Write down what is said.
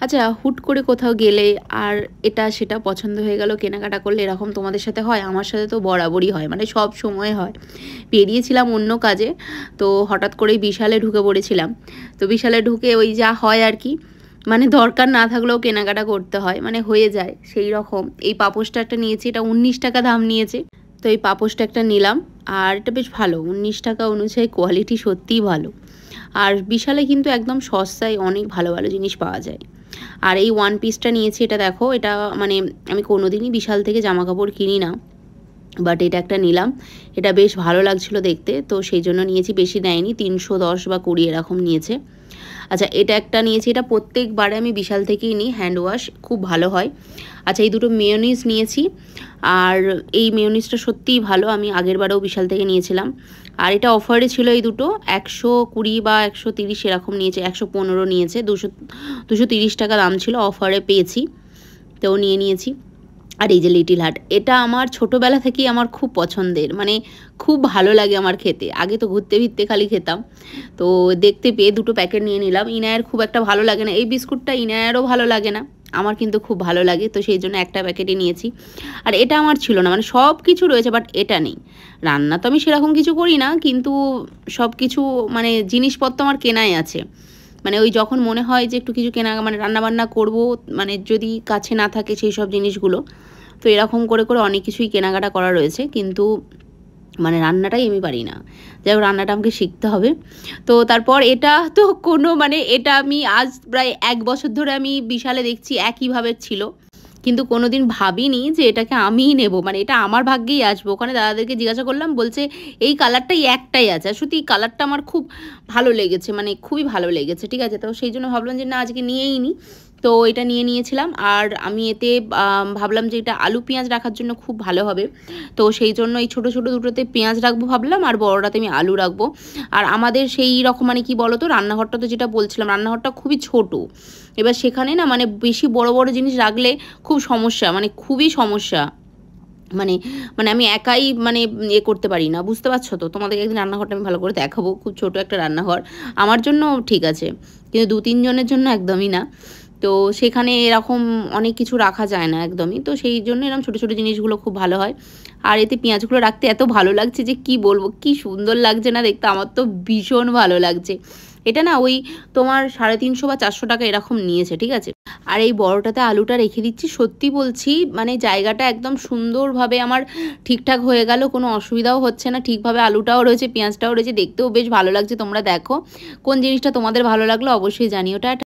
আচ্ছা, হুট করে কোথাও গেলে আর এটা সেটা পছন্দ হয়ে গেল, কেনাকাটা করলে, এরকম তোমাদের সাথে হয়? আমার সাথে তো বরাবরই হয়, মানে সব সময় হয়। বেরিয়েছিলাম অন্য কাজে, তো হঠাৎ করেই বিশালে ঢুকে পড়েছিলাম। তো বিশালে ঢুকে ওই যা হয় আর কি, মানে দরকার না থাকলেও কেনাকাটা করতে হয়, মানে হয়ে যায় সেই রকম। এই পাপোশটা একটা নিয়েছি, এটা 19 টাকা দাম নিয়েছে। তো এই পাপোশটা একটা নিলাম, আর এটা বেশ ভালো, 19 টাকা অনুযায়ী কোয়ালিটি সত্যিই ভালো। আর বিশালে কিন্তু একদম সস্তায় অনেক ভালো ভালো জিনিস পাওয়া যায়। আর এই ওয়ান পিসটা নিয়েছি, এটা দেখো, এটা মানে আমি কোনোদিনই বিশাল থেকে জামা কাপড় কিনি না, বাট এটা একটা নিলাম। এটা বেশ ভালো লাগছিল দেখতে, তো সেই জন্য নিয়েছি। বেশি নেয়নি, 310 বা 20 এরকম নিয়েছে। আচ্ছা, এটা একটা নিয়েছি, এটা প্রত্যেকবারে আমি বিশাল থেকেই নিই, হ্যান্ড ওয়াশ খুব ভালো হয়। আচ্ছা, এই দুটো মেয়োনিজ নিয়েছি, আর এই মেয়োনিজটা সত্যিই ভালো, আমি আগের বারেও বিশাল থেকে নিয়েছিলাম। আর এটা অফারে ছিল, এই দুটো 120 বা 130 এরকম নিয়েছে, 115 নিয়েছে, 230 টাকা দাম ছিল, অফারে পেয়েছি, তো নিয়ে নিয়েছি। আর এই যে লিটিল হার্ট, এটা আমার ছোটোবেলা থেকেই আমার খুব পছন্দের, মানে খুব ভালো লাগে আমার খেতে। আগে তো ঘুরতে ফিরতে খালি খেতাম, তো দেখতে পেয়ে দুটো প্যাকেট নিয়ে নিলাম। ইনায়ের খুব একটা ভালো লাগে না এই বিস্কুটটা, ইনায়েরও ভালো লাগে না, আমার কিন্তু খুব ভালো লাগে, তো সেই জন্য একটা প্যাকেটই নিয়েছি। আর এটা আমার ছিল না, মানে সব কিছু রয়েছে বাট এটা নেই। রান্না তো আমি সেরকম কিছু করি না, কিন্তু সব কিছু মানে জিনিসপত্র আমার কেনাই আছে। মানে ওই যখন মনে হয় যে একটু কিছু কেনা, মানে রান্নাবান্না করব, মানে যদি কাছে না থাকে সেই সব জিনিসগুলো, তো এরকম করে করে অনেক কিছুই কেনাকাটা করা রয়েছে, কিন্তু মানে রান্নাটাই আমি পারি না। যাই হোক, রান্নাটা আমাকে শিখতে হবে। তো তারপর এটা তো কোনো মানে এটা আমি আজ প্রায় 1 বছর ধরে আমি বিশালে দেখছি একইভাবে ছিল, কিন্তু কোনোদিন ভাবিনি যে এটাকে আমিই নেব, মানে এটা আমার ভাগ্যেই আসবে। ওখানে দাদাদেরকে জিজ্ঞাসা করলাম, বলছে এই কালারটাই একটাই আছে। আর সত্যি এই কালারটা আমার খুব ভালো লেগেছে, মানে খুবই ভালো লেগেছে, ঠিক আছে। তো সেই জন্য ভাবলাম যে না, আজকে নিয়েই নিই। তো এটা নিয়ে নিয়েছিলাম, আর আমি এতে ভাবলাম যে এটা আলু পেঁয়াজ রাখার জন্য খুব ভালো হবে, তো সেই জন্য এই ছোটো ছোটো দুটোতে পেঁয়াজ রাখবো ভাবলাম, আর বড়টাতে আমি আলু রাখবো। আর আমাদের সেই রকম মানে কি বলো তো, রান্নাঘরটা তো যেটা বলছিলাম, রান্নাঘরটা খুবই ছোট। এবার সেখানে না মানে বেশি বড় বড় জিনিস রাখলে খুব সমস্যা, মানে খুবই সমস্যা। মানে মানে আমি একাই মানে করতে পারি না, বুঝতে পারছো তো? তোমাদেরকে একদিন রান্নাঘরটা আমি ভালো করে দেখাবো, খুব ছোট একটা রান্নাঘর। আমার জন্য ঠিক আছে, কিন্তু 2-3 জনের জন্য একদমই না। তো সেখানে এরকম অনেক কিছু রাখা যায় না একদমই, তো সেই জন্য এরকম ছোটো ছোটো জিনিসগুলো খুব ভালো হয়। আর এতে পেঁয়াজগুলো রাখতে এত ভালো লাগছে যে কি বলবো, কি সুন্দর লাগছে না দেখতে, আমার তো ভীষণ ভালো লাগছে। এটা না ওই তোমার 350 বা 400 টাকা এরকম নিয়েছে, ঠিক আছে। আর এই বড়টাতে আলুটা রেখে দিচ্ছি, সত্যি বলছি, মানে জায়গাটা একদম সুন্দরভাবে আমার ঠিকঠাক হয়ে গেল, কোনো অসুবিধাও হচ্ছে না, ঠিকভাবে আলুটাও রয়েছে, পেঁয়াজটাও রয়েছে, দেখতেও বেশ ভালো লাগছে। তোমরা দেখো কোন জিনিসটা তোমাদের ভালো লাগলো অবশ্যই জানিও। টাটা।